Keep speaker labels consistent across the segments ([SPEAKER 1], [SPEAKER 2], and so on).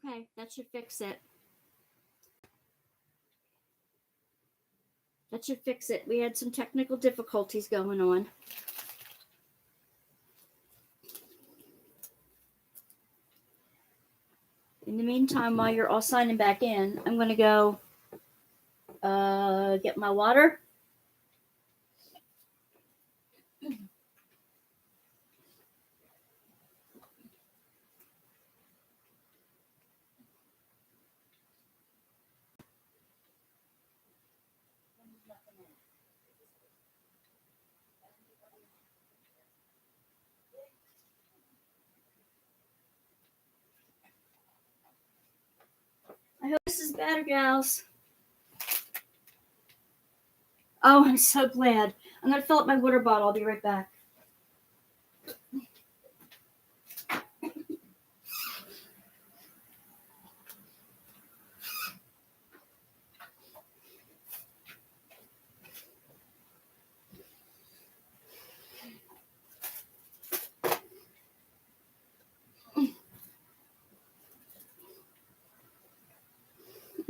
[SPEAKER 1] Okay, that should fix it. That should fix it. We had some technical difficulties going on. In the meantime, while you're all signing back in, I'm going to go get my water. I hope this is better, gals. Oh, I'm so glad. I'm going to fill up my water bottle. I'll be right back.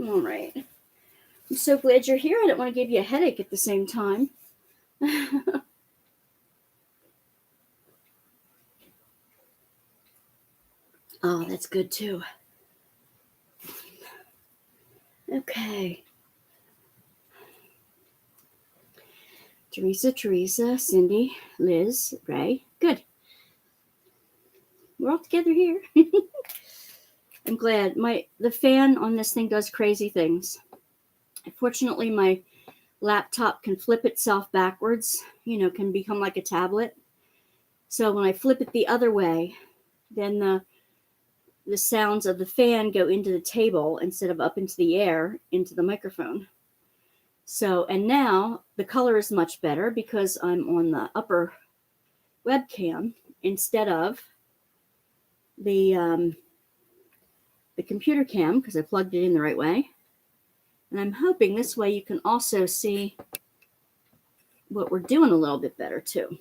[SPEAKER 1] All right. I'm so glad you're here. I don't want to give you a headache at the same time. Oh, that's good too. Okay. Teresa, Cindy, Liz, Ray. Good. We're all together here. I'm glad. The fan on this thing does crazy things. Fortunately, my laptop can flip itself backwards, can become like a tablet. So when I flip it the other way, then the sounds of the fan go into the table instead of up into the air, into the microphone. So, and now the color is much better because I'm on the upper webcam instead of the computer cam because I plugged it in the right way. And I'm hoping this way you can also see what we're doing a little bit better too.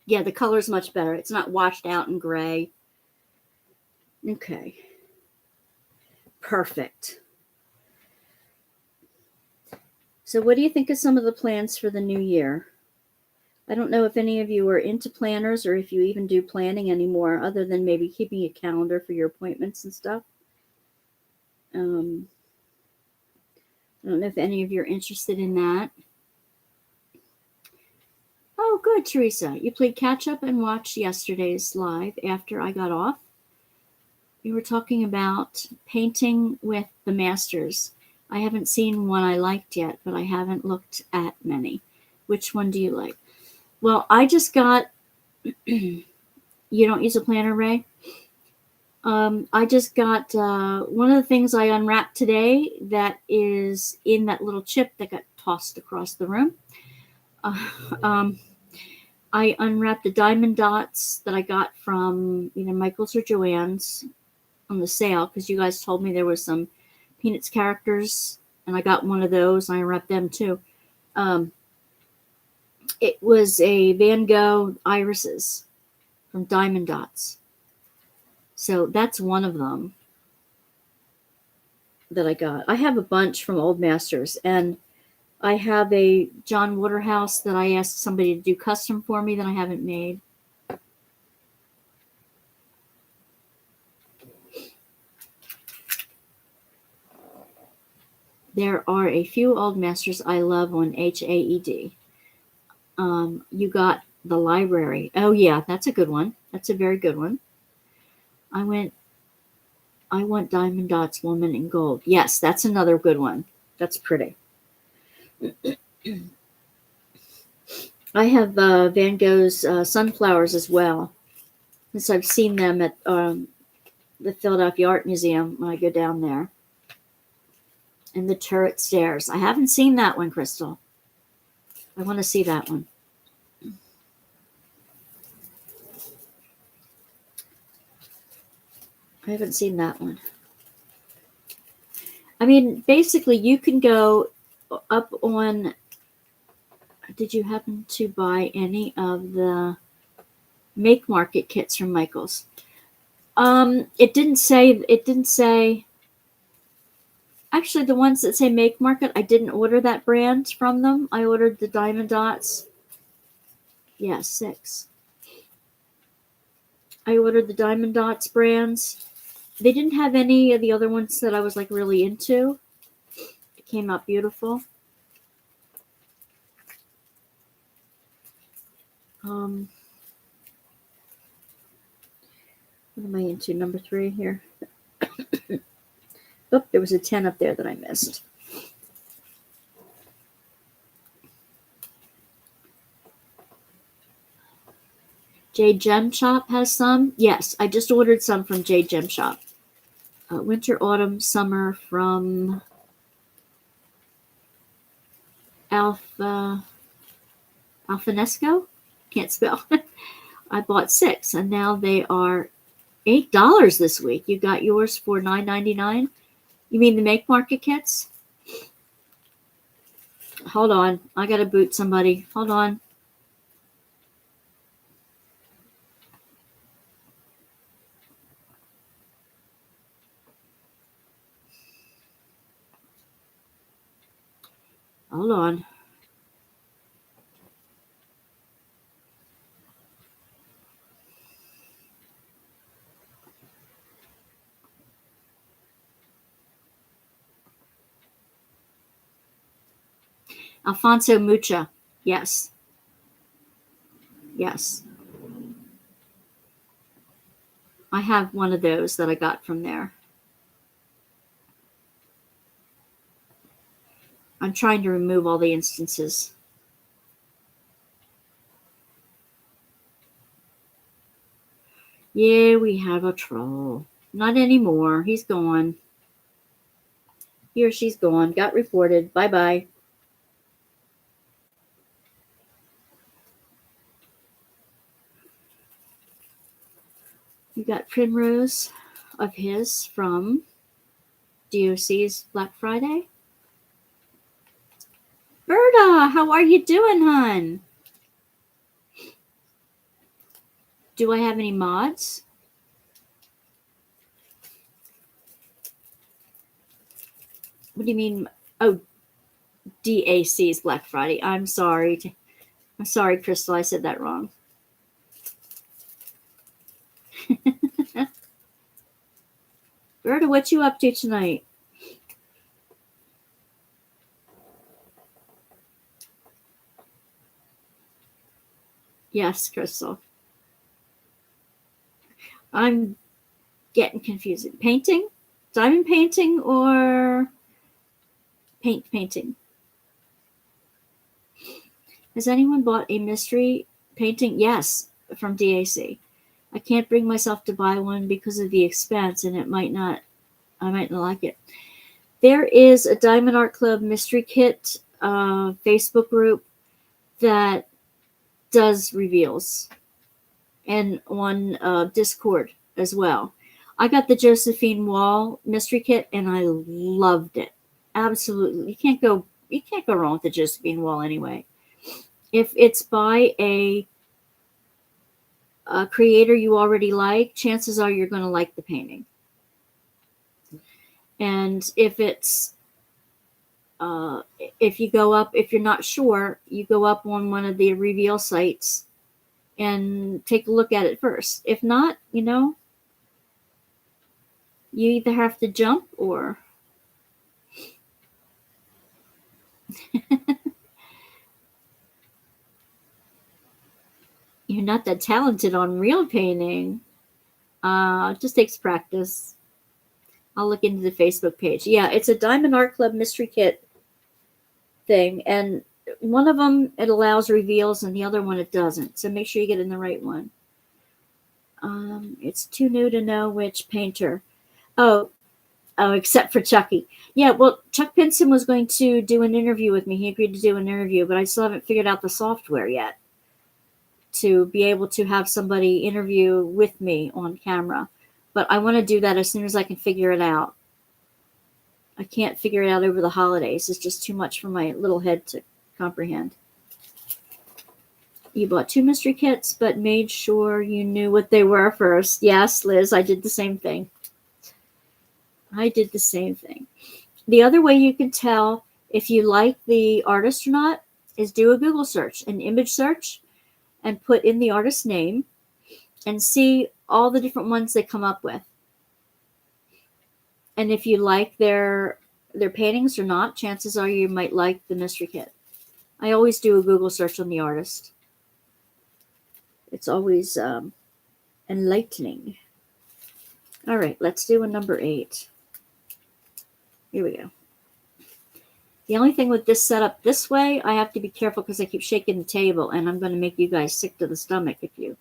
[SPEAKER 1] Yeah, the color is much better. It's not washed out and gray. Okay. Perfect. So what do you think of some of the plans for the new year? I don't know if any of you are into planners or if you even do planning anymore other than maybe keeping a calendar for your appointments and stuff. I don't know if any of you are interested in that. Oh, good, Teresa. You played catch up and watched yesterday's live after I got off. You were talking about painting with the masters. I haven't seen one I liked yet, but I haven't looked at many. Which one do you like? Well, I just got, you don't use a planner, Ray? I just got one of the things I unwrapped today that is in that little chip that got tossed across the room. I unwrapped the diamond dots that I got from either Michael's or Joann's on the sale because you guys told me there was some Peanuts characters, and I got one of those, and I unwrapped them too. It was a Van Gogh irises from Diamond Dots. So that's one of them that I got. I have a bunch from Old Masters, and I have a John Waterhouse that I asked somebody to do custom for me that I haven't made. There are a few Old Masters I love on HAED. You got the library. Oh, yeah, that's a good one. That's a very good one. I want Diamond Dots Woman in Gold. Yes, that's another good one. That's pretty. I have Van Gogh's Sunflowers as well, since I've seen them at the Philadelphia Art Museum when I go down there. And the Turret Stairs. I haven't seen that one, Crystal. I want to see that one. I haven't seen that one. I mean, basically, you can go up on... Did you happen to buy any of the Make Market kits from Michael's? It didn't say. Actually, the ones that say Make Market, I didn't order that brand from them. I ordered the Diamond Dots. Yeah, 6. I ordered the Diamond Dots brands. They didn't have any of the other ones that I was like really into. It came out beautiful. What am I into? Number 3 here. Oh, there was a 10 up there that I missed. J Gem Shop has some. Yes, I just ordered some from J Gem Shop. Winter, autumn, summer from Alfinesco. Can't spell. I bought 6, and now they are $8 this week. You got yours for $9.99. You mean the Make Market kits? Hold on, I gotta boot somebody. Hold on. Hold on. Alfonso Mucha. Yes. Yes. I have one of those that I got from there. I'm trying to remove all the instances. Yeah, we have a troll. Not anymore. He's gone. He or she's gone. Got reported. Bye-bye. You got Primrose of his from DOC's Black Friday. Berta, how are you doing, hon? Do I have any mods? What do you mean? Oh, DAC's Black Friday. I'm sorry. I'm sorry, Crystal. I said that wrong. Berta, what you up to tonight? Yes, Crystal. I'm getting confused. Painting? Diamond painting or painting? Has anyone bought a mystery painting? Yes, from DAC. I can't bring myself to buy one because of the expense, and I might not like it. There is a Diamond Art Club mystery kit Facebook group that does reveals, and on Discord as well. I got the Josephine Wall mystery kit, and I loved it. Absolutely, you can't go wrong with the Josephine Wall anyway. If it's by a creator you already like, chances are you're going to like the painting. And if it's if you go up, if you're not sure, you go up on one of the reveal sites and take a look at it first. If not, you either have to jump or you're not that talented on real painting. It just takes practice. I'll look into the Facebook page. Yeah, it's a Diamond Art Club mystery kit thing, and one of them it allows reveals, and the other one it doesn't. So make sure you get in the right one. It's too new to know which painter. Oh, except for Chucky. Yeah, well, Chuck Pinson was going to do an interview with me. He agreed to do an interview, but I still haven't figured out the software yet to be able to have somebody interview with me on camera. But I want to do that as soon as I can figure it out. I can't figure it out over the holidays. It's just too much for my little head to comprehend. You bought 2 mystery kits, but made sure you knew what they were first. Yes, Liz, I did the same thing. The other way you can tell if you like the artist or not is do a Google search, an image search, and put in the artist's name and see all the different ones they come up with. And if you like their paintings or not, chances are you might like the mystery kit. I always do a Google search on the artist. It's always enlightening. All right, let's do a number 8. Here we go. The only thing with this setup this way, I have to be careful because I keep shaking the table, and I'm going to make you guys sick to the stomach if you...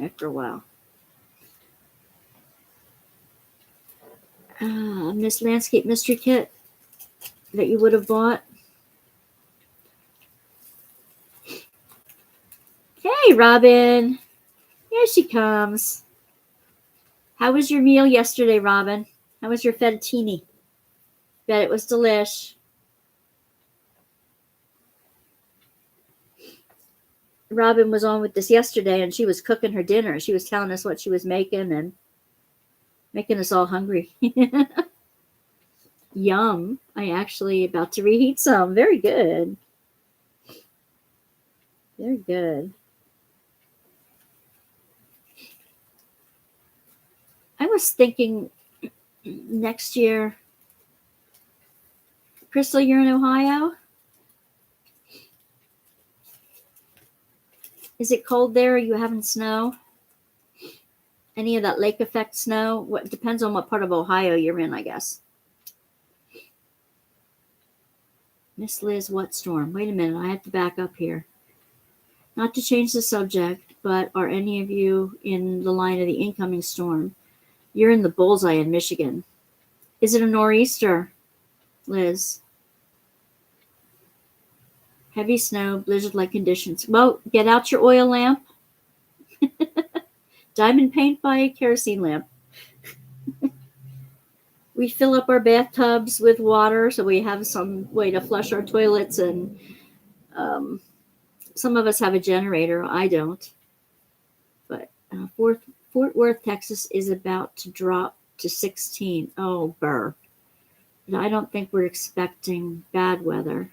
[SPEAKER 1] after a while. This landscape mystery kit that you would have bought. Hey, Robin. Here she comes. How was your meal yesterday, Robin? How was your fettuccine? Bet it was delish. Robin was on with us yesterday, and she was cooking her dinner. She was telling us what she was making and making us all hungry. Yum. I actually about to reheat some. Very good. Very good. I was thinking next year, Crystal, you're in Ohio? Is it cold there? Are you having snow? Any of that lake effect snow? What depends on what part of Ohio you're in, I guess. Miss Liz, what storm? Wait a minute, I have to back up here. Not to change the subject, but are any of you in the line of the incoming storm? You're in the bullseye in Michigan. Is it a nor'easter, Liz? Heavy snow, blizzard-like conditions. Well, get out your oil lamp. Diamond paint by kerosene lamp. We fill up our bathtubs with water, so we have some way to flush our toilets, and some of us have a generator. I don't. But Fort Worth, Texas is about to drop to 16. Oh, burr. But I don't think we're expecting bad weather.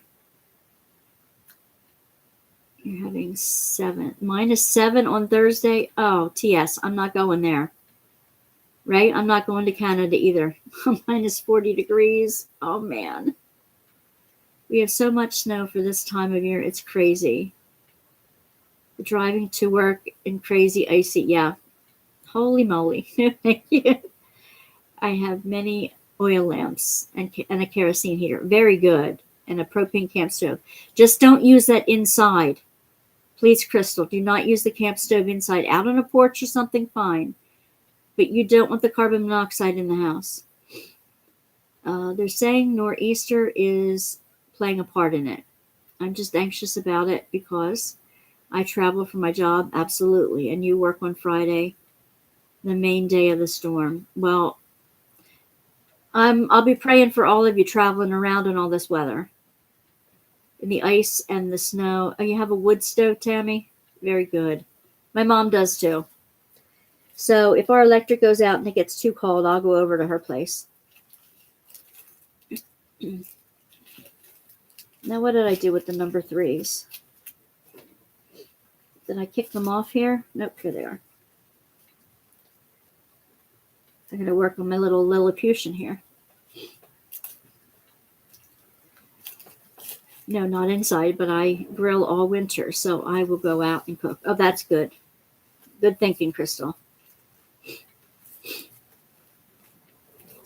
[SPEAKER 1] You're having -7 on Thursday. Oh, TS, I'm not going there. Right? I'm not going to Canada either. -40 degrees. Oh, man. We have so much snow for this time of year. It's crazy. Driving to work in crazy icy. Yeah. Holy moly. Thank you. I have many oil lamps and a kerosene heater. Very good. And a propane camp stove. Just don't use that inside. Please, Crystal, do not use the camp stove inside. Out on a porch or something, fine. But you don't want the carbon monoxide in the house. They're saying nor'easter is playing a part in it. I'm just anxious about it because I travel for my job, absolutely. And you work on Friday, the main day of the storm. Well, I'll be praying for all of you traveling around in all this weather. In the ice and the snow. Oh, you have a wood stove, Tammy? Very good. My mom does too. So if our electric goes out and it gets too cold, I'll go over to her place. Now, what did I do with the number 3s? Did I kick them off here? Nope, here they are. I'm going to work on my little Lilliputian here. No, not inside, but I grill all winter, so I will go out and cook. Oh, that's good. Good thinking, Crystal.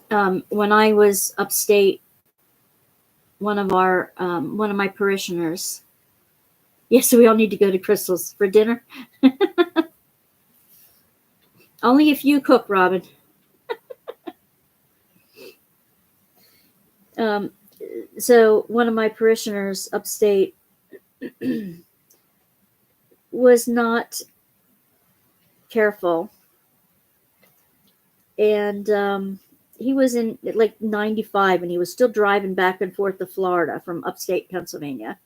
[SPEAKER 1] When I was upstate, one of my parishioners. Yes, so we all need to go to Crystal's for dinner. Only if you cook, Robin. So one of my parishioners upstate was not careful, and in like 95, and he was still driving back and forth to Florida from upstate Pennsylvania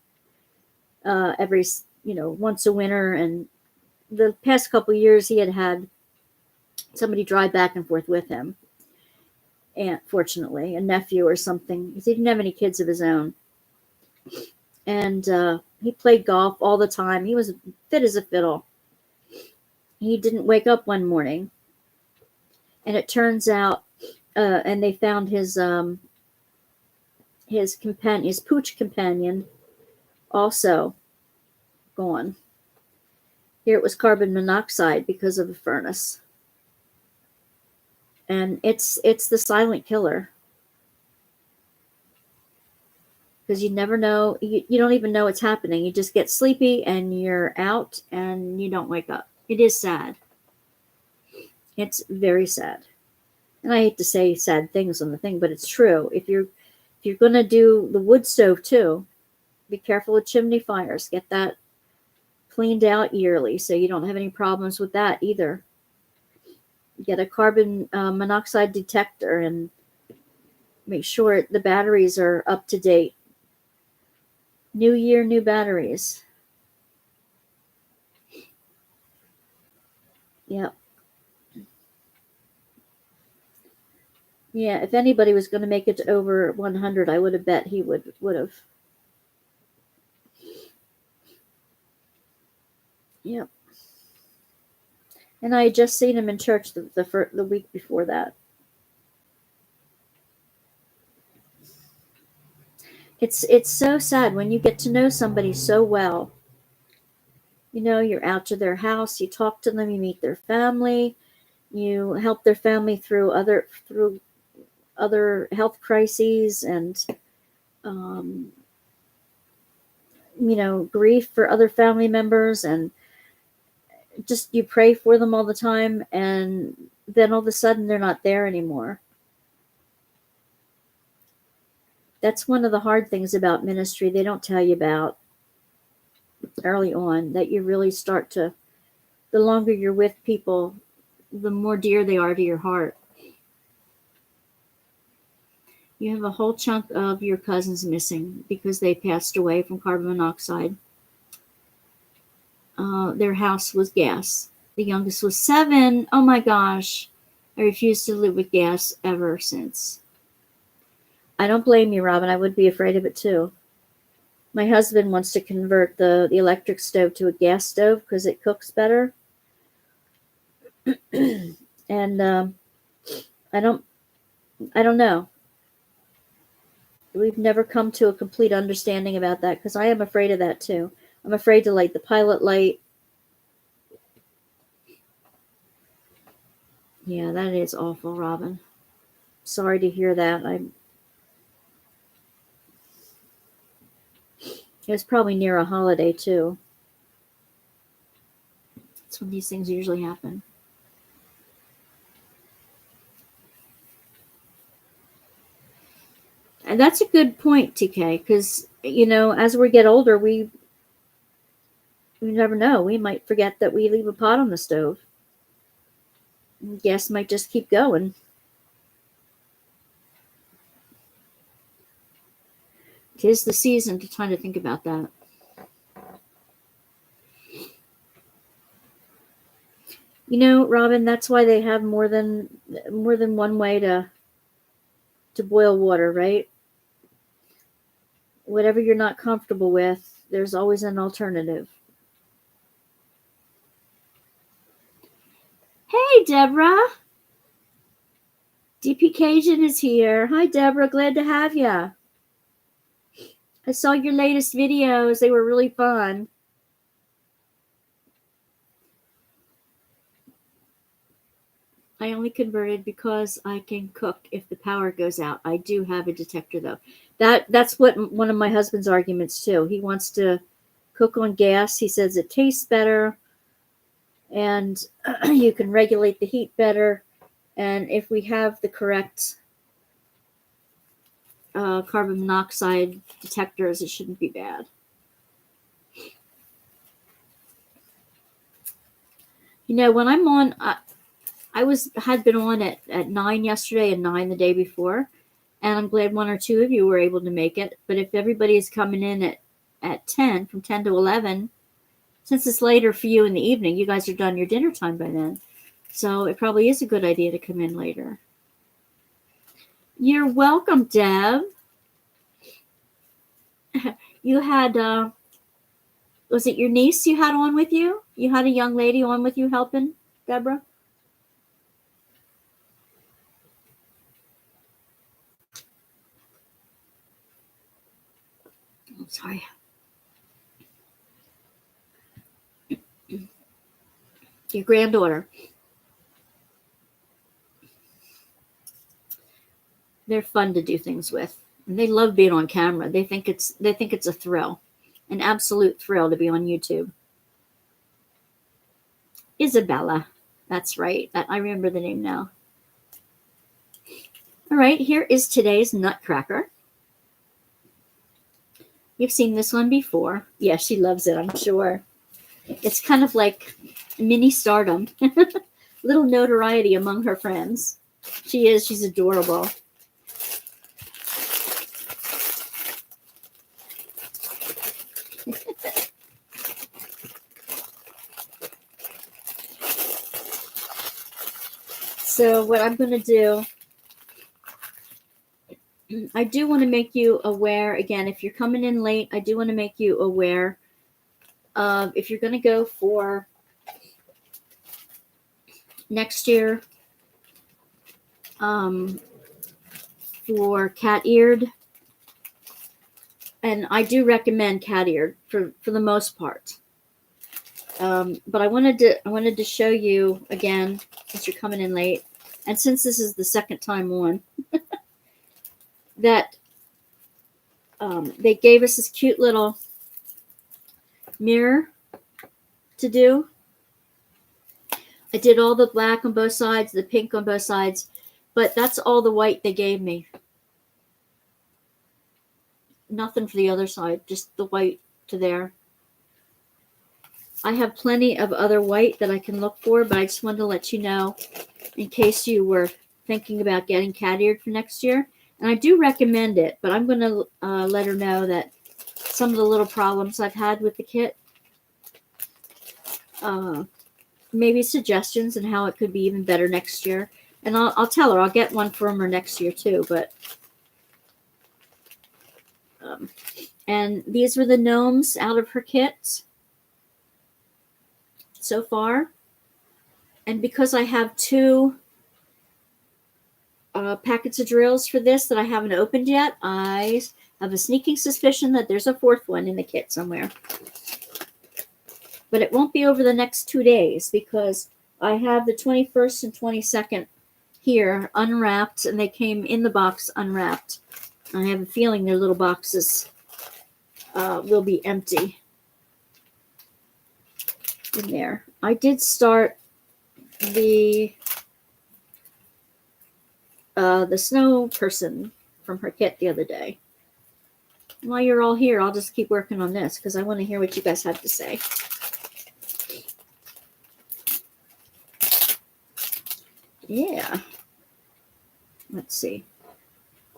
[SPEAKER 1] every, once a winter. And the past couple of years, he had somebody drive back and forth with him. And fortunately, a nephew or something, because he didn't have any kids of his own. And he played golf all the time. He was fit as a fiddle. He didn't wake up one morning, and it turns out, and they found his pooch companion, also gone. Here it was carbon monoxide because of the furnace. And it's the silent killer. Because you never know, you don't even know it's happening. You just get sleepy and you're out and you don't wake up. It is sad. It's very sad. And I hate to say sad things on the thing, but it's true. If you're going to do the wood stove too, be careful with chimney fires. Get that cleaned out yearly so you don't have any problems with that either. Get a carbon monoxide detector and make sure the batteries are up to date. New year, new batteries. Yep. Yeah, if anybody was going to make it to over 100, I would have bet he would have. Yep. And I had just seen him in church the week before that. It's so sad when you get to know somebody so well. You're out to their house, you talk to them, you meet their family, you help their family through other health crises and grief for other family members, and just you pray for them all the time, and then all of a sudden they're not there anymore. That's one of the hard things about ministry they don't tell you about early on, that you really start to, the longer you're with people, the more dear they are to your heart. You have a whole chunk of your cousins missing because they passed away from carbon monoxide. Their house was gas. The youngest was 7. Oh my gosh. I refused to live with gas ever since. I don't blame you, Robin. I would be afraid of it too. My husband wants to convert the electric stove to a gas stove because it cooks better. And I don't know. We've never come to a complete understanding about that, because I am afraid of that too. I'm afraid to light the pilot light. Yeah, that is awful, Robin. Sorry to hear that. It was probably near a holiday too. That's when these things usually happen. And that's a good point, TK, because, as we get older, we never know. We might forget that we leave a pot on the stove. Gas might just keep going. Tis the season to try to think about that. Robin, that's why they have more than one way to boil water, right? Whatever you're not comfortable with, there's always an alternative. Hey, Deborah. DP Cajun is here. Hi, Deborah. Glad to have you. I saw your latest videos. They were really fun. I only converted because I can cook if the power goes out. I do have a detector, though. That's what one of my husband's arguments, too. He wants to cook on gas. He says it tastes better, and you can regulate the heat better. And if we have the correct carbon monoxide detectors, it shouldn't be bad. When I'm on, had been on at 9 yesterday and 9 the day before, and I'm glad one or two of you were able to make it. But if everybody is coming in at 10, from 10 to 11, since it's later for you in the evening, you guys are done your dinner time by then. So it probably is a good idea to come in later. You're welcome, Deb. You had, was it your niece you had on with you? You had a young lady on with you helping, Deborah? I'm sorry. Your granddaughter. They're fun to do things with. And they love being on camera. They think it's a thrill. An absolute thrill to be on YouTube. Isabella. That's right. I remember the name now. All right, here is today's nutcracker. You've seen this one before. Yeah, she loves it, I'm sure. It's kind of like mini stardom. Little notoriety among her friends. She's adorable. So what I'm going to do, I do want to make you aware, again, if you're coming in late, I do want to make you aware of, if you're going to go for next year for cat-eared, and I do recommend cat-eared for the most part. But I wanted to show you again, since you're coming in late, and since this is the second time on, that they gave us this cute little mirror to do. I did all the black on both sides, the pink on both sides, but that's all the white they gave me. Nothing for the other side, just the white to there. I have plenty of other white that I can look for, but I just wanted to let you know in case you were thinking about getting cat-eared for next year. And I do recommend it, but I'm going to let her know that some of the little problems I've had with the kit, maybe suggestions and how it could be even better next year. And I'll tell her I'll get one from her next year too. But and these were the gnomes out of her kit so far. And because I have two packets of drills for this that I haven't opened yet, I have a sneaking suspicion that there's a fourth one in the kit somewhere. But it won't be over the next 2 days because I have the 21st and 22nd here unwrapped, and they came in the box unwrapped. I have a feeling their little boxes will be empty in there. I did start the snow person from her kit the other day. While you're all here, I'll just keep working on this because I want to hear what you guys have to say. Yeah. Let's see.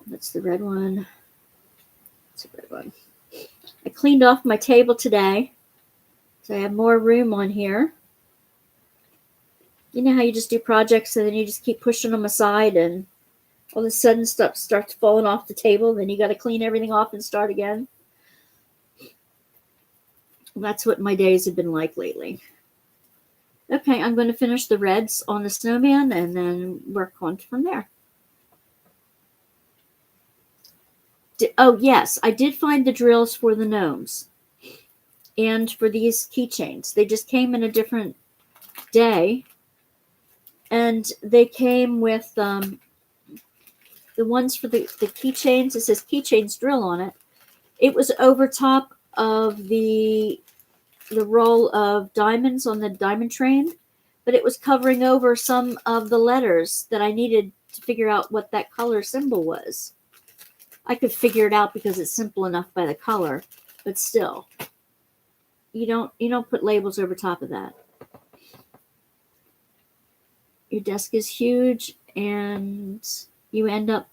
[SPEAKER 1] That's the red one. That's the red one. I cleaned off my table today, so I have more room on here. You know how you just do projects and then you just keep pushing them aside and all of a sudden stuff starts falling off the table, then you got to clean everything off and start again. That's what my days have been like lately. Okay, I'm going to finish the reds on the snowman and then work on from there. Oh, yes, I did find the drills for the gnomes and for these keychains. They just came in a different day, and they came with the ones for the keychains. It says keychains drill on it. It was over top of the roll of diamonds on the diamond train, but it was covering over some of the letters that I needed to figure out what that color symbol was. I could figure it out because it's simple enough by the color, but still, you don't put labels over top of that. your desk is huge and you end up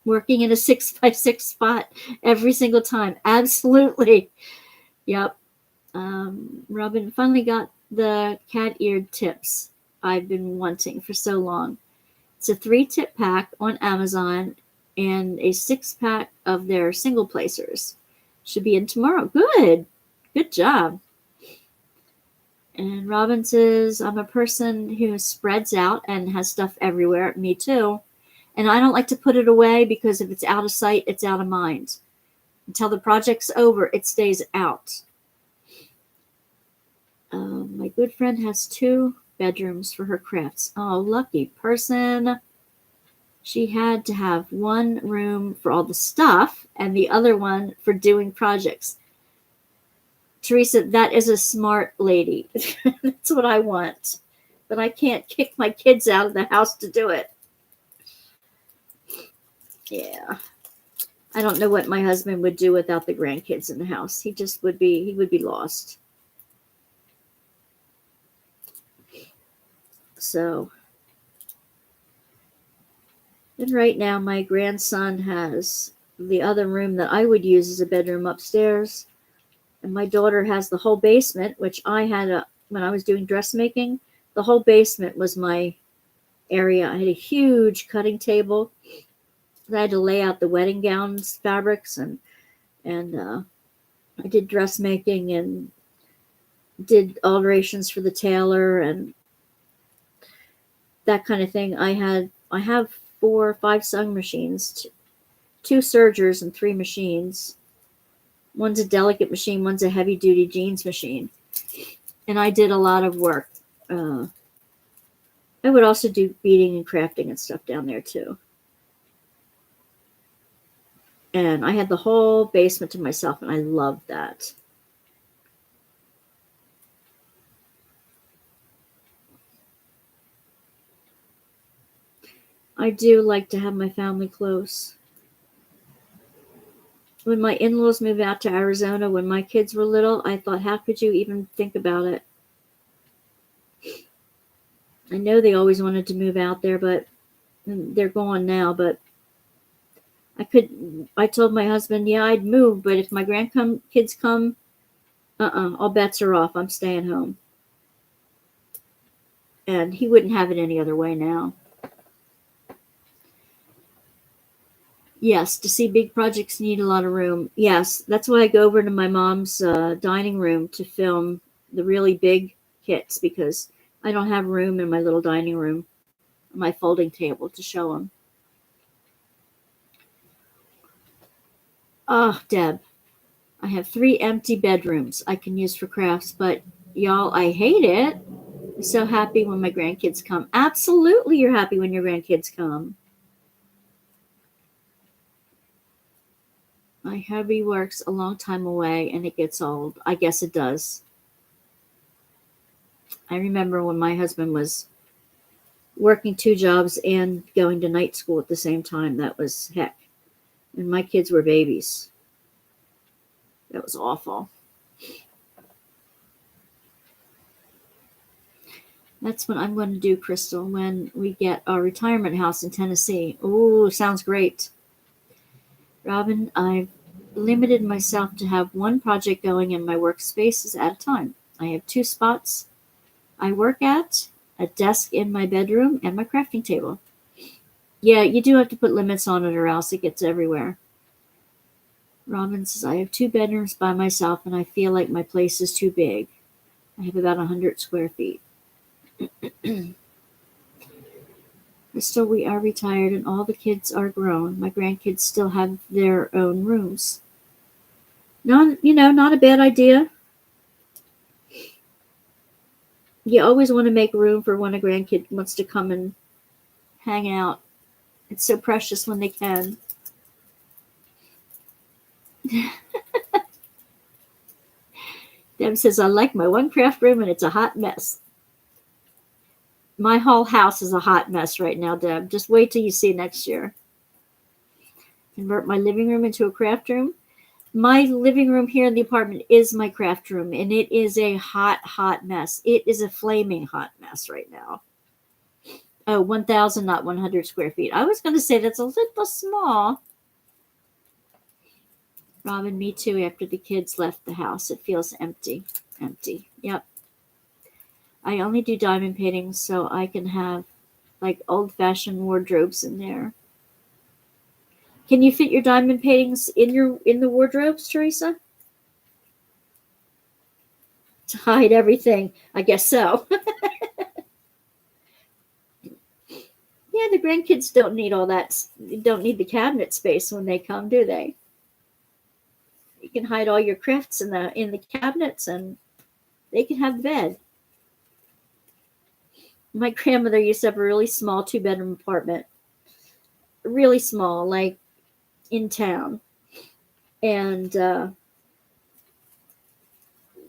[SPEAKER 1] working in a 6x6 spot every single time. Absolutely. Yep. Robin finally got the cat-eared tips I've been wanting for so long. It's a 3-tip pack on Amazon and a 6-pack of their single placers. Should be in tomorrow. Good. Good job. And Robin says, I'm a person who spreads out and has stuff everywhere. Me too. And I don't like to put it away because if it's out of sight, it's out of mind. Until the project's over, it stays out. My good friend has 2 bedrooms for her crafts. Oh, lucky person. She had to have one room for all the stuff and the other one for doing projects. Teresa, that is a smart lady. That's what I want. But I can't kick my kids out of the house to do it. Yeah. I don't know what my husband would do without the grandkids in the house. He would be lost. So, and right now my grandson has the other room that I would use as a bedroom upstairs. And my daughter has the whole basement, which I had when I was doing dressmaking. The whole basement was my area. I had a huge cutting table. I had to lay out the wedding gowns, fabrics, and I did dressmaking and did alterations for the tailor and that kind of thing. I have 4 or 5 sewing machines, 2 sergers, and 3 machines. One's a delicate machine, one's a heavy duty jeans machine. And I did a lot of work. I would also do beading and crafting and stuff down there too. And I had the whole basement to myself, and I loved that. I do like to have my family close. When my in-laws moved out to Arizona when my kids were little, I thought, how could you even think about it? I know they always wanted to move out there, but they're gone now. But I told my husband, yeah, I'd move, but if my grandkids come, all bets are off. I'm staying home. And he wouldn't have it any other way now. Yes, to see big projects need a lot of room. Yes, that's why I go over to my mom's dining room to film the really big kits because I don't have room in my little dining room, my folding table to show them. Oh, Deb, I have 3 empty bedrooms I can use for crafts, but y'all, I hate it. I'm so happy when my grandkids come. Absolutely, you're happy when your grandkids come. My hubby works a long time away and it gets old. I guess it does. I remember when my husband was working 2 jobs and going to night school at the same time. That was heck. And my kids were babies. That was awful. That's what I'm going to do, Crystal, when we get our retirement house in Tennessee. Oh, sounds great. Robin, I've limited myself to have one project going in my workspaces at a time. I have 2 spots I work at, a desk in my bedroom, and my crafting table. Yeah, you do have to put limits on it or else it gets everywhere. Robin says, I have 2 bedrooms by myself and I feel like my place is too big. I have about 100 square feet. Crystal, we are retired and all the kids are grown. My grandkids still have their own rooms. Not a bad idea. You always want to make room for when a grandkid wants to come and hang out. It's so precious when they can. Deb says, I like my one craft room and it's a hot mess. My whole house is a hot mess right now, Deb. Just wait till you see next year. Convert my living room into a craft room. My living room here in the apartment is my craft room, and it is a hot, hot mess. It is a flaming hot mess right now. Oh, 1,000, not 100 square feet. I was going to say that's a little small. Robin, me too. After the kids left the house, it feels empty. Empty. Yep. I only do diamond paintings so I can have like old-fashioned wardrobes in there. Can you fit your diamond paintings in the wardrobes, Teresa? To hide everything. I guess so. Yeah, the grandkids don't need all that. Don't need the cabinet space when they come, do they? You can hide all your crafts in the cabinets, and they can have the bed. My grandmother used to have a really small 2-bedroom apartment, really small, like in town, and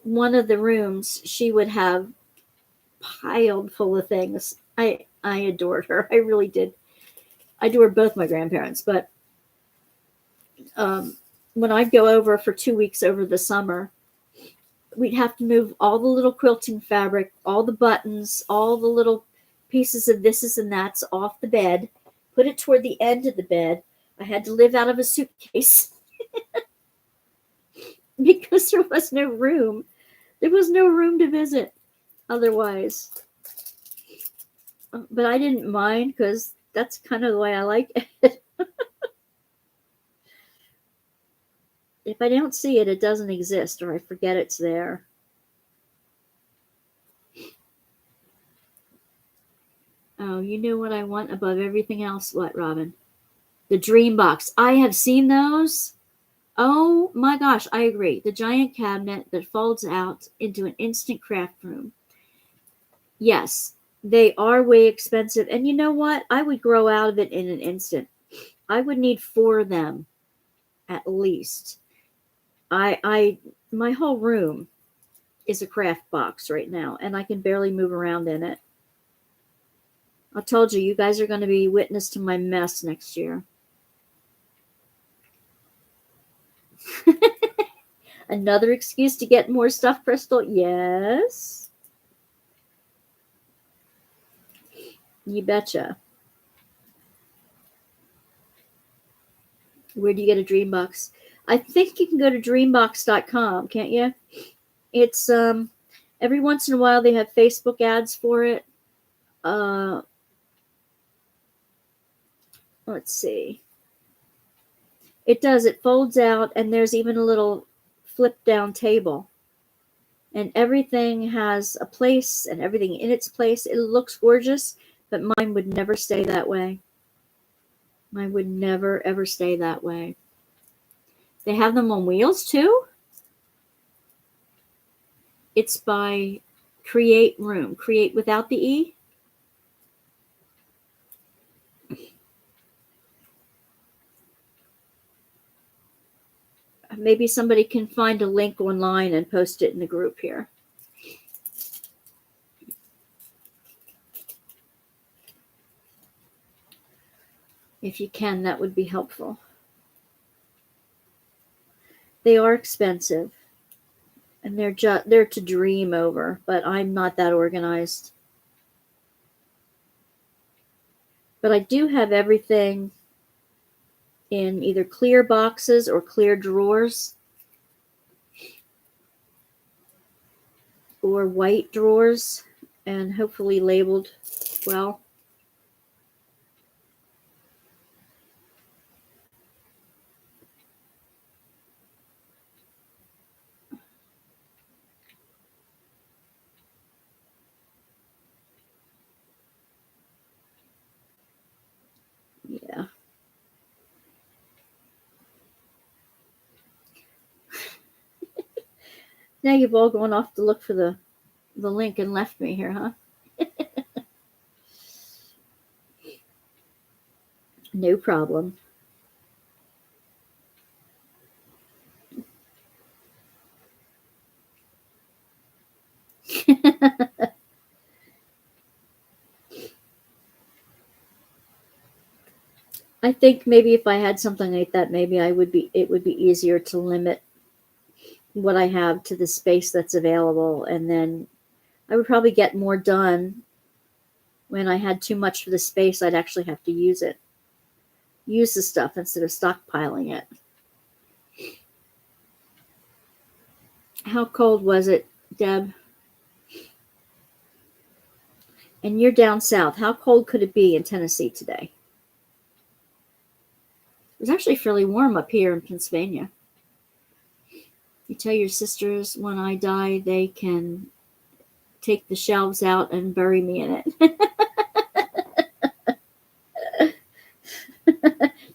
[SPEAKER 1] one of the rooms she would have piled full of things. I adored her. I really did. I adored both my grandparents, but when I'd go over for 2 weeks over the summer, we'd have to move all the little quilting fabric, all the buttons, all the little pieces of thises and that's off the bed, put it toward the end of the bed. I had to live out of a suitcase because there was no room. There was no room to visit otherwise. But I didn't mind because that's kind of the way I like it. If I don't see it, it doesn't exist, or I forget it's there. Oh, you know what I want above everything else? What, Robin? The Dream Box. I have seen those. Oh my gosh, I agree. The giant cabinet that folds out into an instant craft room. Yes, they are way expensive. And you know what? I would grow out of it in an instant. I would need 4 of them at least. My whole room is a craft box right now, and I can barely move around in it. I told you, you guys are going to be witness to my mess next year. Another excuse to get more stuff, Crystal? Yes. You betcha. Where do you get a dream box? I think you can go to dreambox.com, can't you? It's every once in a while they have Facebook ads for it. Let's see. It does. It folds out, and there's even a little flip down table. And everything has a place and everything in its place. It looks gorgeous, but mine would never stay that way. Mine would never, ever stay that way. They have them on wheels, too. It's by Create Room. Create without the E. Maybe somebody can find a link online and post it in the group here. If you can, that would be helpful. They are expensive, and they're to dream over, but I'm not that organized. But I do have everything in either clear boxes or clear drawers or white drawers, and hopefully labeled well. Yeah. Now you've all gone off to look for the link and left me here, huh? No problem. I think maybe if I had something like that, maybe it would be easier to limit what I have to the space that's available, and then I would probably get more done When I had too much for the space, I'd actually have to use the stuff instead of stockpiling it. How cold was it, Deb? And you're down south. How cold could it be in Tennessee today? It was actually fairly warm up here in Pennsylvania. You tell your sisters when I die, they can take the shelves out and bury me in it.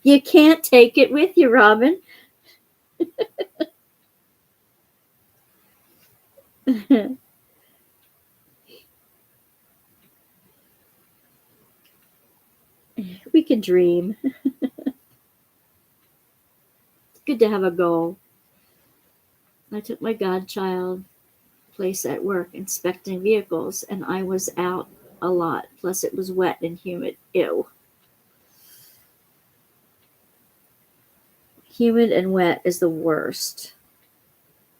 [SPEAKER 1] You can't take it with you, Robin. We can dream. It's good to have a goal. I took my godchild place at work inspecting vehicles, and I was out a lot. Plus, it was wet and humid. Ew. Humid and wet is the worst.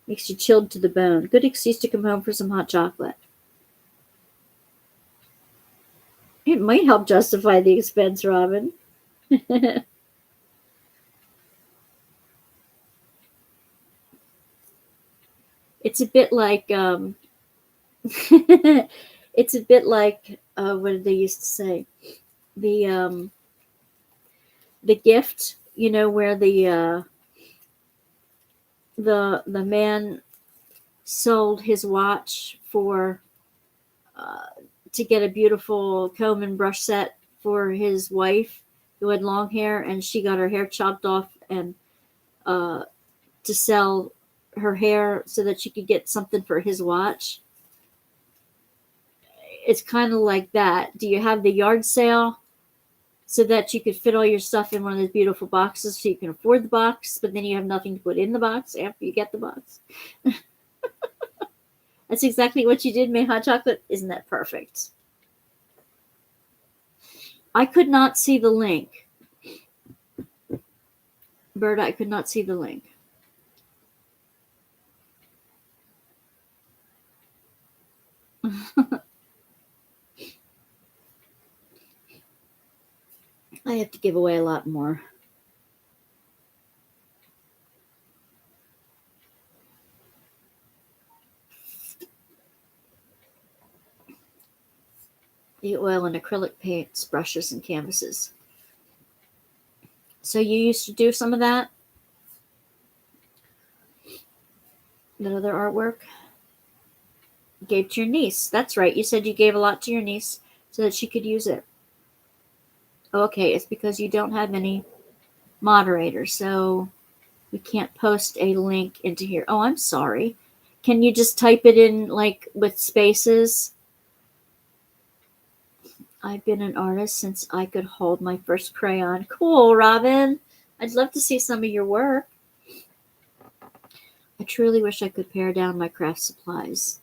[SPEAKER 1] Makes you chilled to the bone. Good excuse to come home for some hot chocolate. It might help justify the expense, Robin. It's a bit like it's a bit like what did they used to say? The gift, where the man sold his watch for to get a beautiful comb and brush set for his wife who had long hair, and she got her hair chopped off and to sell her hair so that she could get something for his watch. It's kind of like that. Do you have the yard sale so that you could fit all your stuff in one of those beautiful boxes so you can afford the box, but then you have nothing to put in the box after you get the box? That's exactly what you did, made hot chocolate. Isn't that perfect? I could not see the link. Berta, I could not see the link. I have to give away a lot more. The oil and acrylic paints, brushes, and canvases. So you used to do some of that? That other artwork? You gave to your niece. That's right. You said you gave a lot to your niece so that she could use it. Okay, it's because you don't have any moderators, so we can't post a link into here. Oh, I'm sorry. Can you just type it in like with spaces? I've been an artist since I could hold my first crayon. Cool, Robin. I'd love to see some of your work. I truly wish I could pare down my craft supplies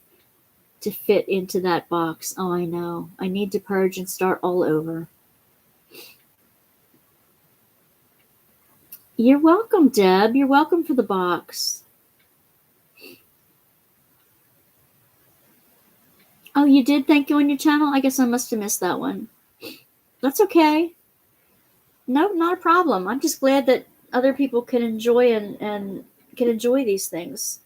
[SPEAKER 1] to fit into that box. Oh, I know. I need to purge and start all over. You're welcome, Deb. You're welcome for the box. Oh, you did? Thank you on your channel? I guess I must have missed that one. That's okay. No, not a problem. I'm just glad that other people can enjoy and can enjoy these things.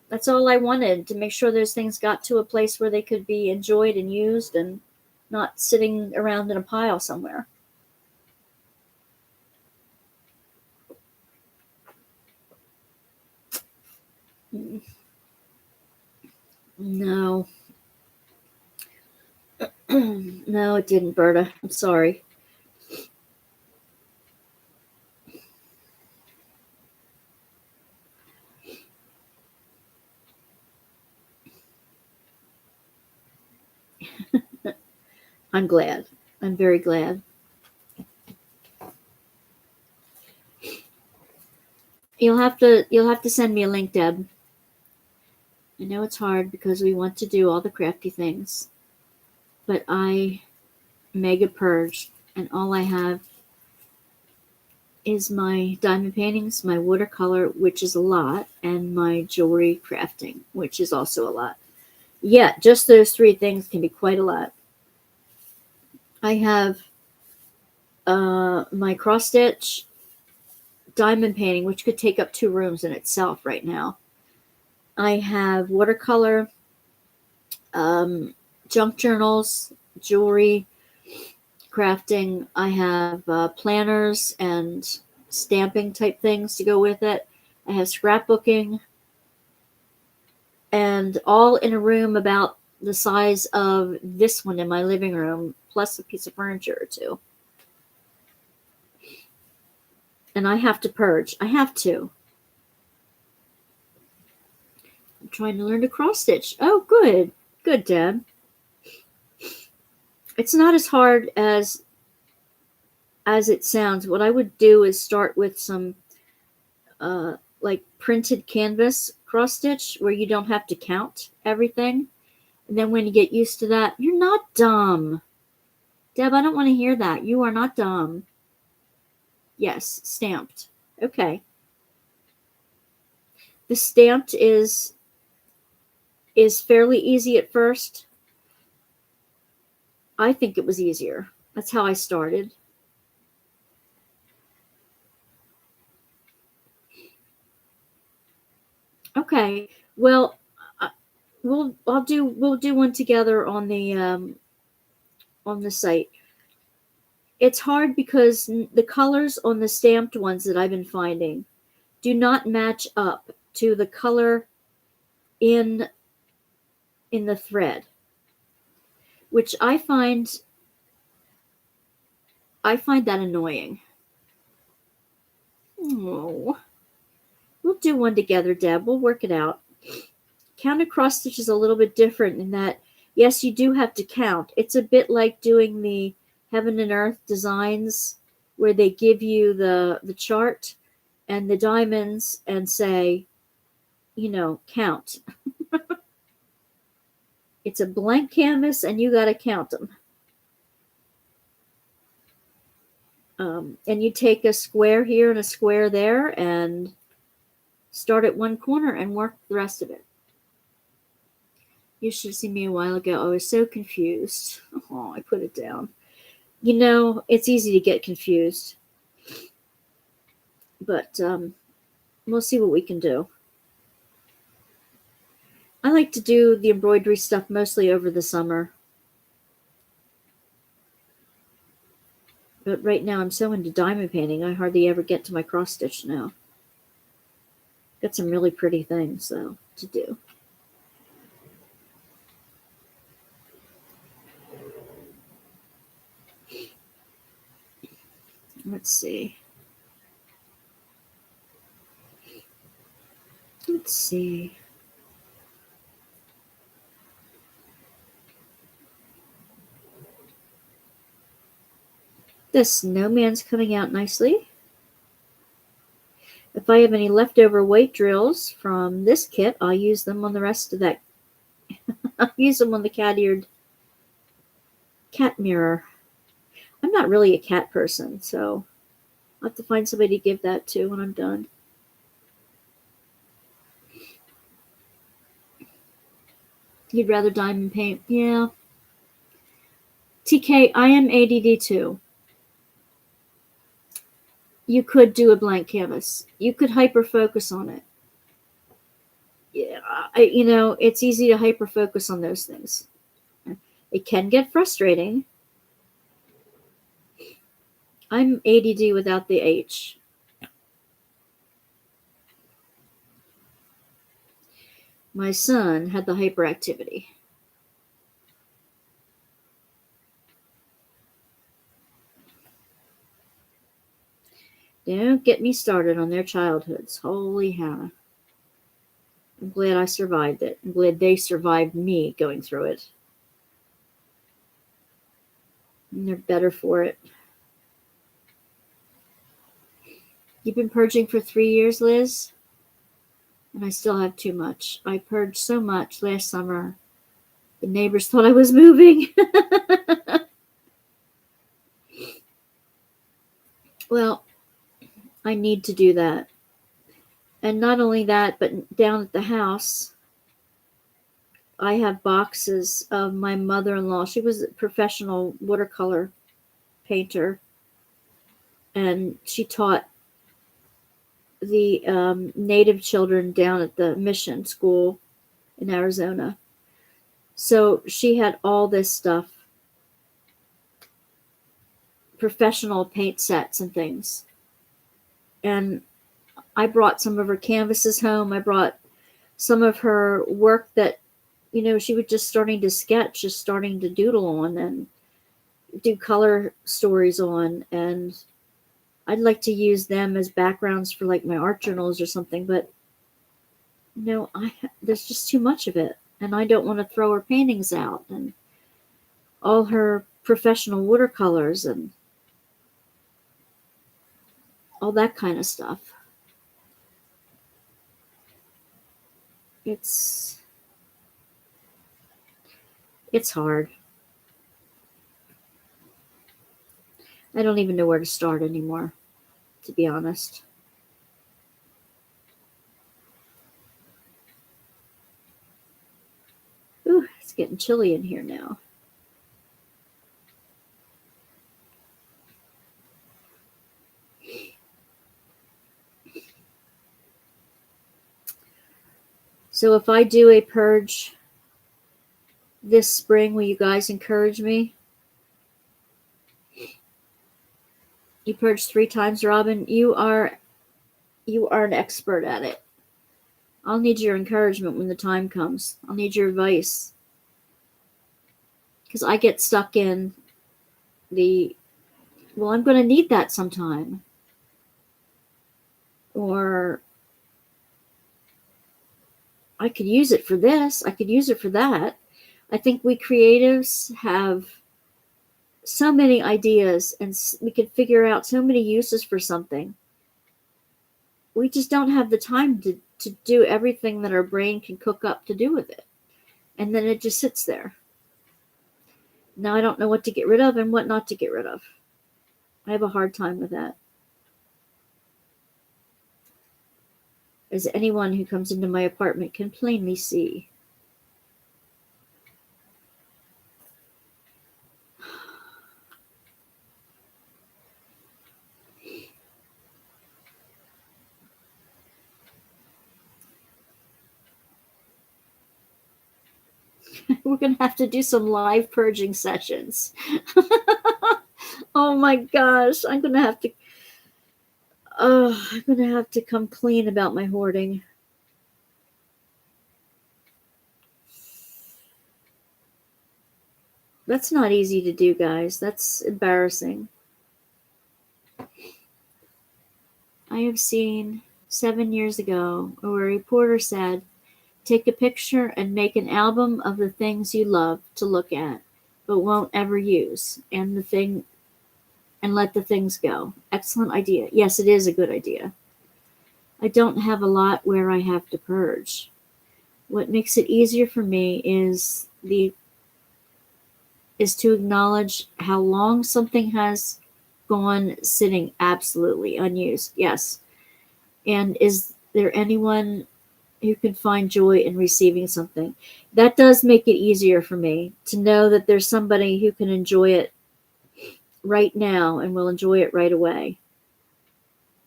[SPEAKER 1] That's all I wanted, to make sure those things got to a place where they could be enjoyed and used and not sitting around in a pile somewhere. No. No, it didn't, Berta. I'm sorry. I'm glad. I'm very glad. You'll have to send me a link, Deb. I know it's hard because we want to do all the crafty things, but I mega purged, and all I have is my diamond paintings, my watercolor, which is a lot, and my jewelry crafting, which is also a lot. Yeah, just those three things can be quite a lot. I have my cross stitch diamond painting, which could take up 2 rooms in itself right now. I have watercolor, um, junk journals, jewelry, crafting. I have planners and stamping type things to go with it. I have scrapbooking, and all in a room about the size of this one in my living room, plus a piece of furniture or two. And I have to purge. I have to. I'm trying to learn to cross stitch. Oh, good. Good, Deb. It's not as hard as it sounds. What I would do is start with some like printed canvas cross stitch where you don't have to count everything. And then when you get used to that, you're not dumb. Deb, I don't want to hear that. You are not dumb. Yes, stamped. Okay. The stamped is fairly easy at first. I think it was easier. That's how I started. Okay. Well, we'll do one together on the site. It's hard because the colors on the stamped ones that I've been finding do not match up to the color in the thread, which I find that annoying. Oh, we'll do one together, Deb. We'll work it out. Counted cross stitch is a little bit different in that, yes, you do have to count. It's a bit like doing the Heaven and Earth designs where they give you the chart and the diamonds and say, count. It's a blank canvas and you got to count them. And you take a square here and a square there and start at one corner and work the rest of it. You should have seen me a while ago. I was so confused. Oh, I put it down. It's easy to get confused. But we'll see what we can do. I like to do the embroidery stuff mostly over the summer. But right now I'm so into diamond painting, I hardly ever get to my cross stitch now. Got some really pretty things, though, to do. Let's see. Let's see. The snowman's coming out nicely. If I have any leftover weight drills from this kit, I'll use them on the rest of that. I'll use them on the cat-eared cat mirror. I'm not really a cat person, so I'll have to find somebody to give that to when I'm done. You'd rather diamond paint? Yeah. TK, I am ADD too. You could do a blank canvas. You could hyper focus on it. Yeah, it's easy to hyper focus on those things. It can get frustrating. I'm ADD without the H. My son had the hyperactivity. Don't get me started on their childhoods. Holy Hannah. I'm glad I survived it. I'm glad they survived me going through it. And they're better for it. You've been purging for 3 years, Liz? And I still have too much. I purged so much last summer. The neighbors thought I was moving. Well, I need to do that. And not only that, but down at the house, I have boxes of my mother-in-law. She was a professional watercolor painter, and she taught the native children down at the mission school in Arizona. So she had all this stuff, professional paint sets and things. And I brought some of her canvases home. I brought some of her work that, she was just starting to sketch, just starting to doodle on and do color stories on. And I'd like to use them as backgrounds for like my art journals or something. But there's just too much of it. And I don't want to throw her paintings out and all her professional watercolors and all that kind of stuff. It's hard. I don't even know where to start anymore, to be honest. Ooh, it's getting chilly in here now. So if I do a purge this spring, will you guys encourage me? You purge 3 times, Robin. You are an expert at it. I'll need your encouragement when the time comes. I'll need your advice. Because I get stuck in I'm going to need that sometime. Or I could use it for this. I could use it for that. I think we creatives have so many ideas and we can figure out so many uses for something. We just don't have the time to do everything that our brain can cook up to do with it. And then it just sits there. Now I don't know what to get rid of and what not to get rid of. I have a hard time with that. As anyone who comes into my apartment can plainly see. We're going to have to do some live purging sessions. Oh my gosh, I'm going to have to come clean about my hoarding. That's not easy to do, guys. That's embarrassing. I have seen 7 years ago where a reporter said, take a picture and make an album of the things you love to look at, but won't ever use, and let the things go. Excellent idea. Yes, it is a good idea. I don't have a lot where I have to purge. What makes it easier for me is to acknowledge how long something has gone sitting absolutely unused. Yes. And is there anyone who can find joy in receiving something? That does make it easier for me to know that there's somebody who can enjoy it right now and will enjoy it right away.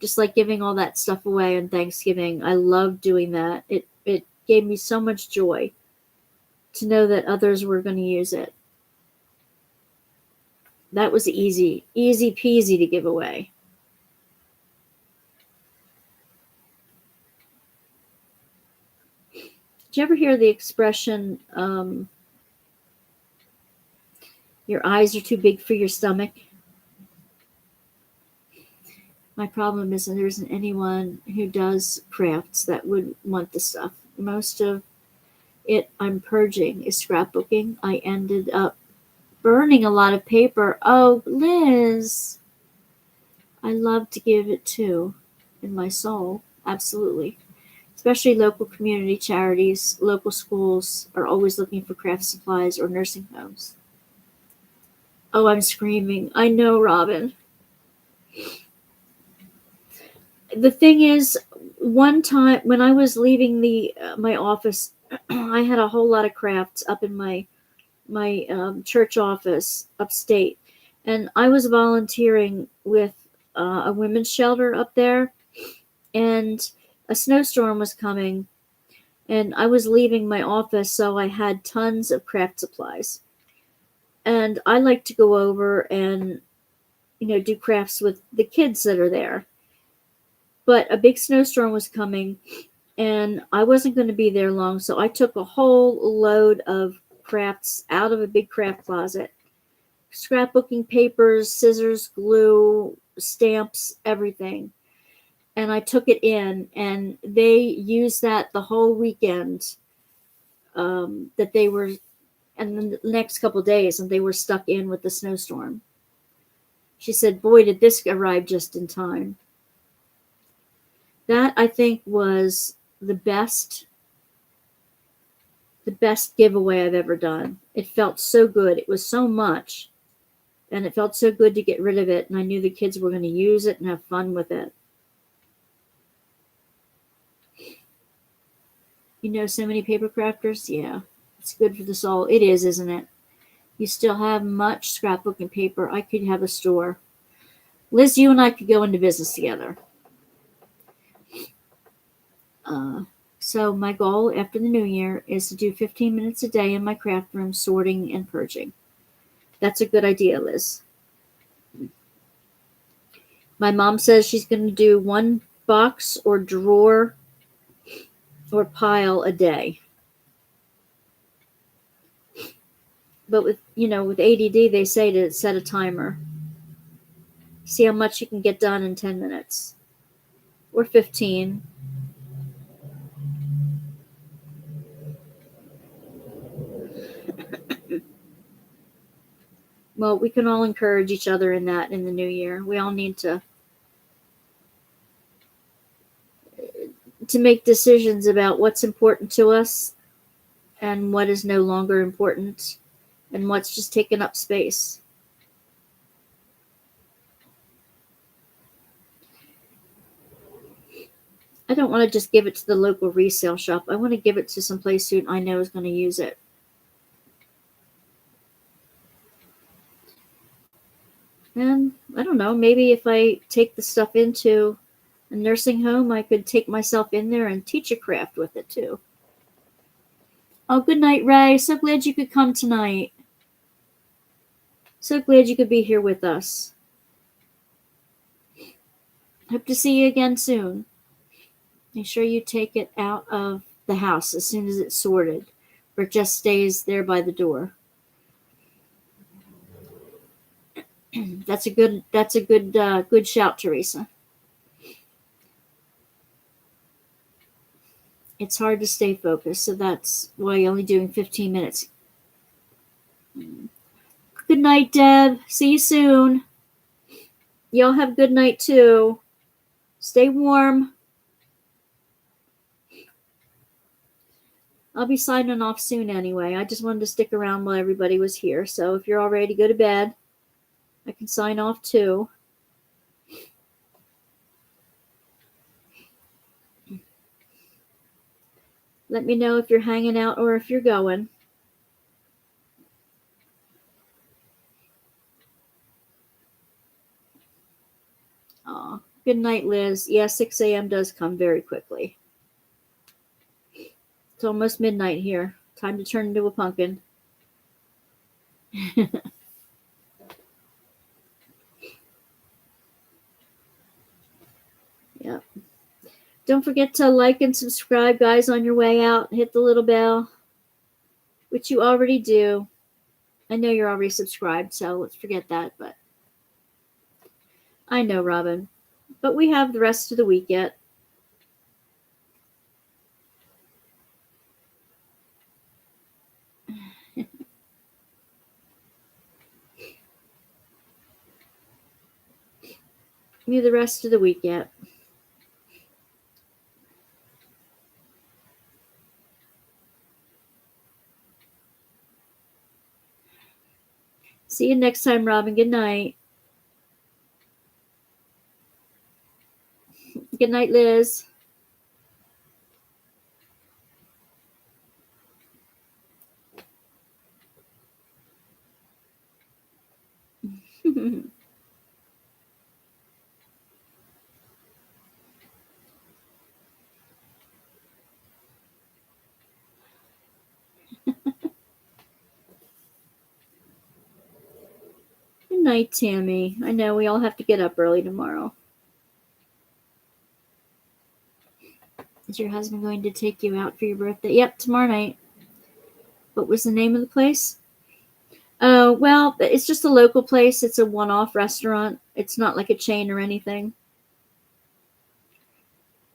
[SPEAKER 1] Just like giving all that stuff away on Thanksgiving. I love doing that. It gave me so much joy to know that others were going to use it. That was easy peasy to give away. Did you ever hear the expression, your eyes are too big for your stomach? My problem is that there isn't anyone who does crafts that would want the stuff. Most of it I'm purging is scrapbooking. I ended up burning a lot of paper. Oh, Liz, I love to give it to in my soul. Absolutely. Especially local community charities, local schools are always looking for craft supplies or nursing homes. Oh, I'm screaming. I know, Robin. The thing is, one time when I was leaving my office I had a whole lot of crafts up in my church office upstate, and I was volunteering with a women's shelter up there, and a snowstorm was coming, and I was leaving my office, so I had tons of craft supplies, and I like to go over and do crafts with the kids that are there. But a big snowstorm was coming, and I wasn't going to be there long, so I took a whole load of crafts out of a big craft closet. Scrapbooking papers, scissors, glue, stamps, everything. And I took it in, and they used that the whole weekend. That they were, and then the next couple of days, and they were stuck in with the snowstorm. She said, "Boy, did this arrive just in time." That, I think, was the best giveaway I've ever done. It felt so good. It was so much, and it felt so good to get rid of it, and I knew the kids were going to use it and have fun with it. So many paper crafters? Yeah, it's good for the soul. It is, isn't it? You still have much scrapbooking paper. I could have a store. Liz, you and I could go into business together. So my goal after the new year is to do 15 minutes a day in my craft room, sorting and purging. That's a good idea, Liz. My mom says she's going to do one box or drawer or pile a day. But with ADD, they say to set a timer. See how much you can get done in 10 minutes or 15. Well, we can all encourage each other in that in the new year. We all need to make decisions about what's important to us and what is no longer important and what's just taking up space. I don't want to just give it to the local resale shop. I want to give it to some place who I know is going to use it. And I don't know, maybe if I take the stuff into a nursing home, I could take myself in there and teach a craft with it too. Oh, good night, Ray. So glad you could come tonight. So glad you could be here with us. Hope to see you again soon. Make sure you take it out of the house as soon as it's sorted, or it just stays there by the door. That's a good shout, Teresa. It's hard to stay focused, so that's why you're only doing 15 minutes. Good night, Deb. See you soon. Y'all have a good night too. Stay warm. I'll be signing off soon anyway. I just wanted to stick around while everybody was here. So if you're all ready to go to bed, I can sign off too. Let me know if you're hanging out or if you're going. Aw, good night, Liz. Yeah, 6 a.m. does come very quickly. It's almost midnight here. Time to turn into a pumpkin. Yep. Don't forget to like and subscribe, guys, on your way out. Hit the little bell, which you already do. I know you're already subscribed, so let's forget that. But I know, Robin. But we have the rest of the week yet. We have the rest of the week yet. See you next time, Robin. Good night. Good night, Liz. Good night, Tammy. I know we all have to get up early tomorrow. Is your husband going to take you out for your birthday? Yep, tomorrow night. What was the name of the place? Oh, well, it's just a local place. It's a one-off restaurant. It's not like a chain or anything.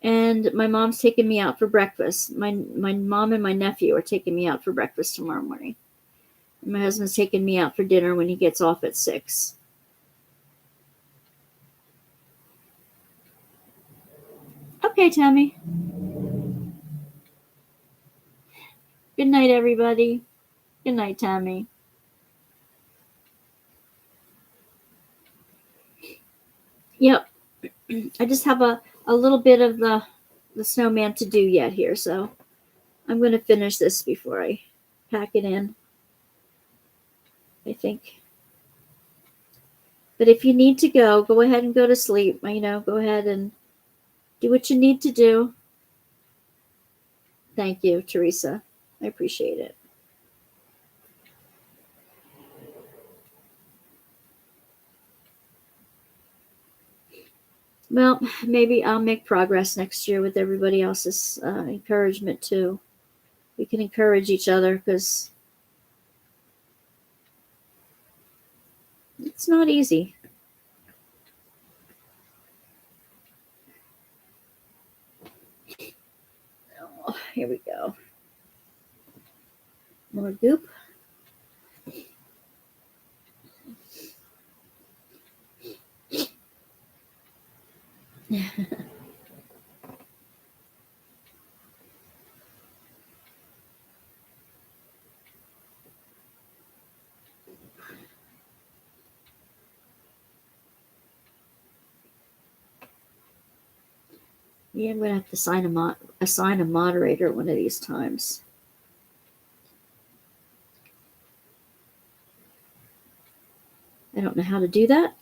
[SPEAKER 1] And my mom's taking me out for breakfast. My mom and my nephew are taking me out for breakfast tomorrow morning. And my husband's taking me out for dinner when he gets off at 6. Okay, Tammy. Good night, everybody. Good night, Tammy. Yep. I just have a little bit of the snowman to do yet here, so I'm going to finish this before I pack it in, I think. But if you need to go ahead and go to sleep. Go ahead and do what you need to do. Thank you, Teresa. I appreciate it. Well, maybe I'll make progress next year with everybody else's encouragement too. We can encourage each other because it's not easy. Oh, here we go. More goop. Yeah, I'm gonna have to assign a moderator one of these times. I don't know how to do that.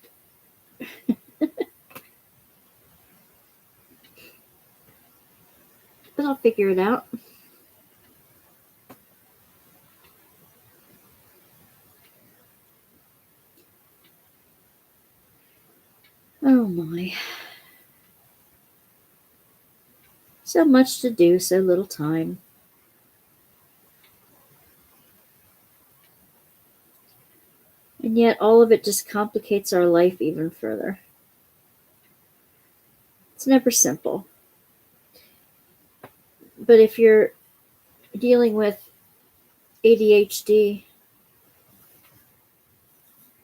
[SPEAKER 1] But I'll figure it out. Oh my. So much to do, so little time. And yet all of it just complicates our life even further. It's never simple. But if you're dealing with ADHD,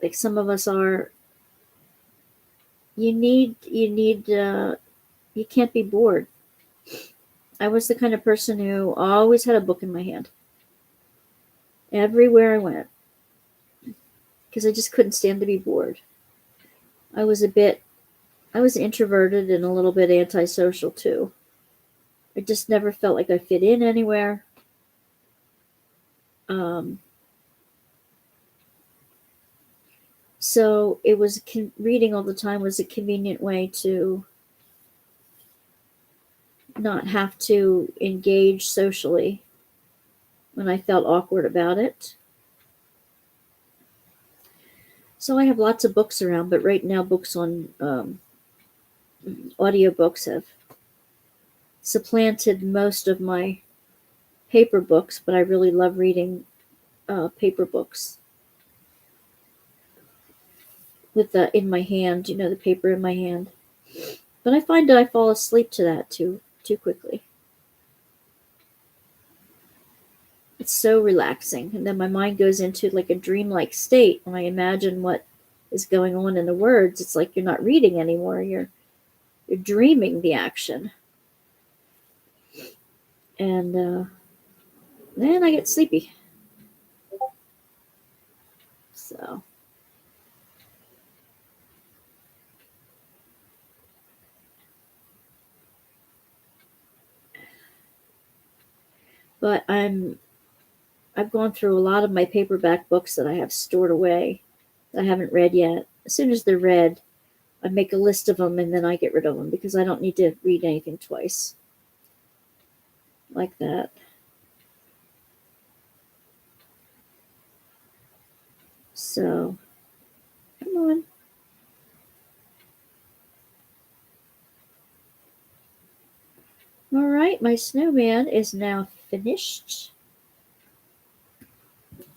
[SPEAKER 1] like some of us are, you can't be bored. I was the kind of person who always had a book in my hand everywhere I went because I just couldn't stand to be bored. I was introverted and a little bit antisocial too. I just never felt like I fit in anywhere. So it was reading all the time was a convenient way to not have to engage socially when I felt awkward about it. So I have lots of books around, but right now books on audiobooks have supplanted most of my paper books, but I really love reading paper books with in my hand, the paper in my hand. But I find that I fall asleep to that too quickly. It's so relaxing, and then my mind goes into like a dreamlike state when I imagine what is going on in the words. It's like you're not reading anymore; you're dreaming the action, and then I get sleepy. So. But I've gone through a lot of my paperback books that I have stored away that I haven't read yet,
[SPEAKER 2] as soon as they're read, I make a list of them and then I get rid of them because I don't need to read anything twice. Like that. So, come on. All right, my snowman is now finished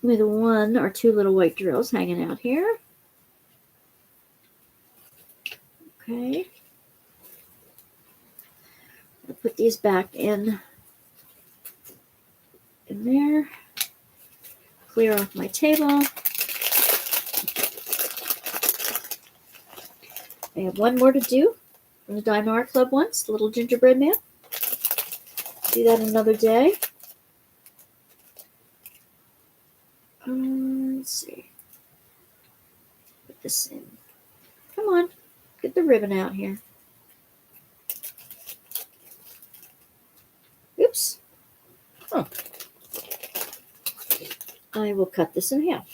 [SPEAKER 2] with 1 or 2 little white drills hanging out here. Okay. I'll put these back in there. Clear off my table. I have 1 more to do from the Diamond Art Club once, the little gingerbread man. Do that another day. Let's see. Put this in. Come on, get the ribbon out here. Oops. Oh. I will cut this in half.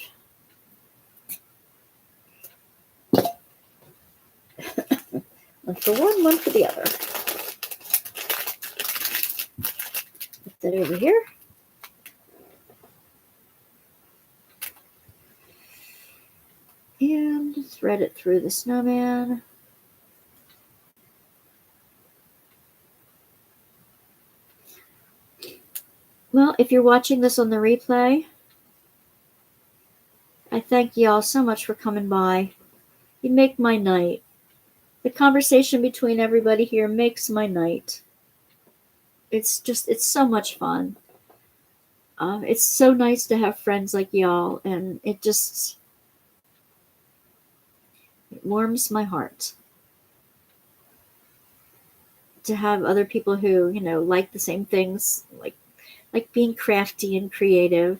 [SPEAKER 2] One for one, one for the other. Put that over here. And thread it through the snowman. Well, if you're watching this on the replay, I thank y'all so much for coming by. You make my night. The conversation between everybody here makes my night. It's so much fun. It's so nice to have friends like y'all, and it warms my heart to have other people who, like the same things, like being crafty and creative.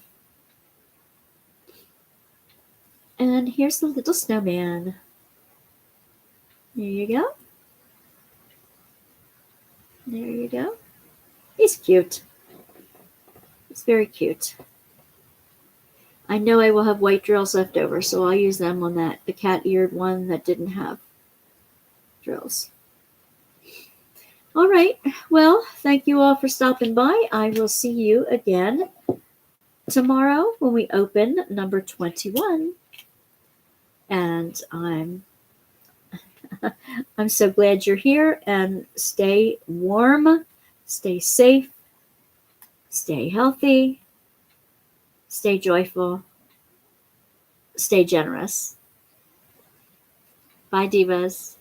[SPEAKER 2] And here's the little snowman. There you go. There you go. He's cute. It's very cute. I know I will have white drills left over, so I'll use them on the cat-eared one that didn't have drills. All right. Well, thank you all for stopping by. I will see you again tomorrow when we open number 21. And I'm so glad you're here, and stay warm, stay safe, stay healthy, stay joyful, stay generous. Bye, divas.